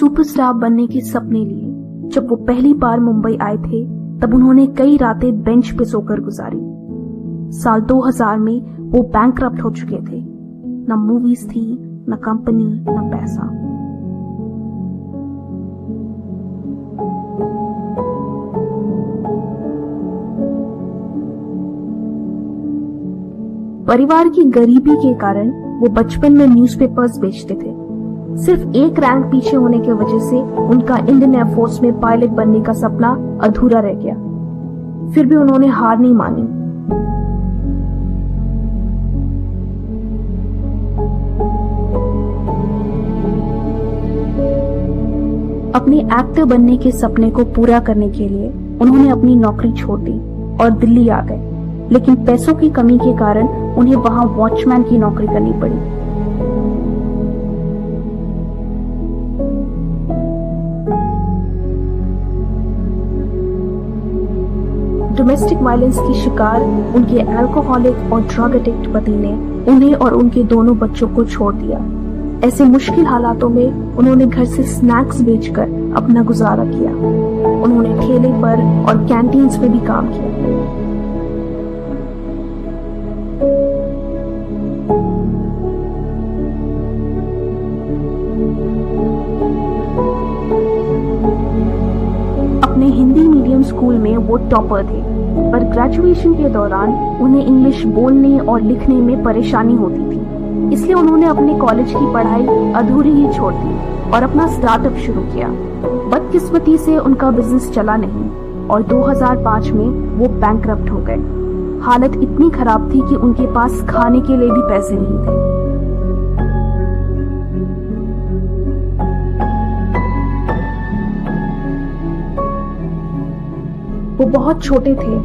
Superstar बनने के सपने लिए जब वो पहली बार मुंबई आए थे, तब उन्होंने कई रातें बेंच पे सोकर गुजारी। साल 2000 में वो बैंकरप्ट हो चुके थे। न मूवीज थी, न कंपनी, न पैसा। परिवार की गरीबी के कारण वो बचपन में न्यूज़पेपर्स बेचते थे। सिर्फ एक रैंक पीछे होने की वजह से उनका इंडियन एयरफोर्स में पायलट बनने का सपना अधूरा रह गया। फिर भी उन्होंने हार नहीं मानी। अपने एक्टर बनने के सपने को पूरा करने के लिए उन्होंने अपनी नौकरी छोड़ दी और दिल्ली आ गए, लेकिन पैसों की कमी के कारण उन्हें वहां वॉचमैन की नौकरी करनी पड़ी। डोमेस्टिक वायलेंस की शिकार उनके अल्कोहलिक और ड्रग एडिक्ट पति ने उन्हें और उनके दोनों बच्चों को छोड़ दिया। ऐसे मुश्किल हालातों में उन्होंने घर से स्नैक्स बेचकर अपना गुजारा किया। उन्होंने ठेले पर और कैंटीन्स में भी काम किया। अपने हिंदी मीडियम स्कूल में वो टॉपर थे, पर ग्रेजुएशन के दौरान उन्हें इंग्लिश बोलने और लिखने में परेशानी होती थी। इसलिए उन्होंने अपने कॉलेज की पढ़ाई अधूरी ही छोड़ दी और अपना स्टार्टअप शुरू किया। बदकिस्मती से उनका बिजनेस चला नहीं और 2005 में वो बैंकरप्ट हो गए। हालत इतनी खराब थी कि उनके पास खाने के लिए भी पैसे नहीं थे। वो बहुत छोटे थे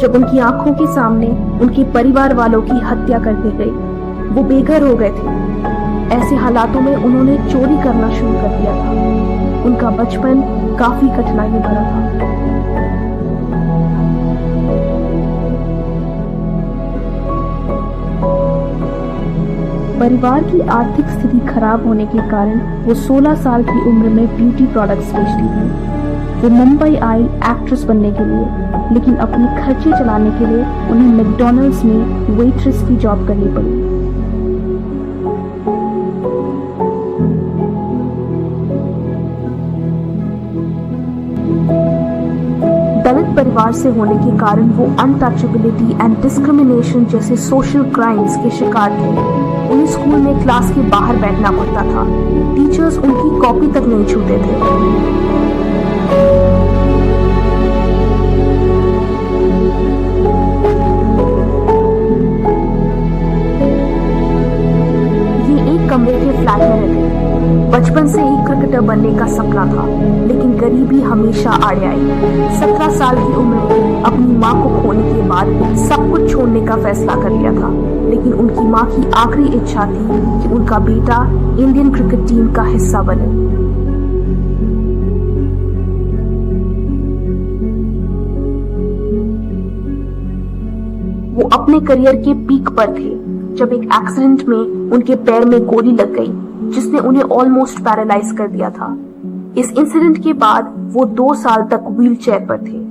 जब उनकी आंखों के सामने उनके परिवार वालों की हत्या कर दी गई। वो बेघर हो गए थे। ऐसे हालातों में उन्होंने चोरी करना शुरू कर दिया था। उनका बचपन काफी कठिनाई भरा था। परिवार की आर्थिक स्थिति खराब होने के कारण वो 16 साल की उम्र में ब्यूटी प्रोडक्ट्स बेचती थी। वो मुंबई आई एक्ट्रेस बनने के लिए, लेकिन अपने खर्चे चलाने के लिए उन्हें मैकडॉनल्ड्स में वेट्रेस की जॉब करनी पड़ी। दलित परिवार से होने के कारण वो अनटचेबिलिटी एंड डिस्क्रिमिनेशन जैसे सोशल क्राइम्स के शिकार थे। उन्हें स्कूल में क्लास के बाहर बैठना पड़ता था। टीचर्स उनकी कॉपी तक नहीं छूते थे। ये एक कमरे के फ्लैट में रहते। बचपन से ही क्रिकेटर बनने का सपना था, लेकिन गरीबी हमेशा आड़े आई। 17 साल की उम्र में अपनी मां को खोने के बाद सब कुछ छोड़ने का फैसला कर लिया था, लेकिन उनकी मां की आखिरी इच्छा थी कि उनका बेटा इंडियन क्रिकेट टीम का हिस्सा बने। वो अपने करियर के पीक पर थे जब एक एक्सीडेंट में उनके पैर में गोली लग गई, जिसने उन्हें ऑलमोस्ट पैरालाइज कर दिया था। इस इंसिडेंट के बाद वो 2 साल तक व्हीलचेयर पर थे।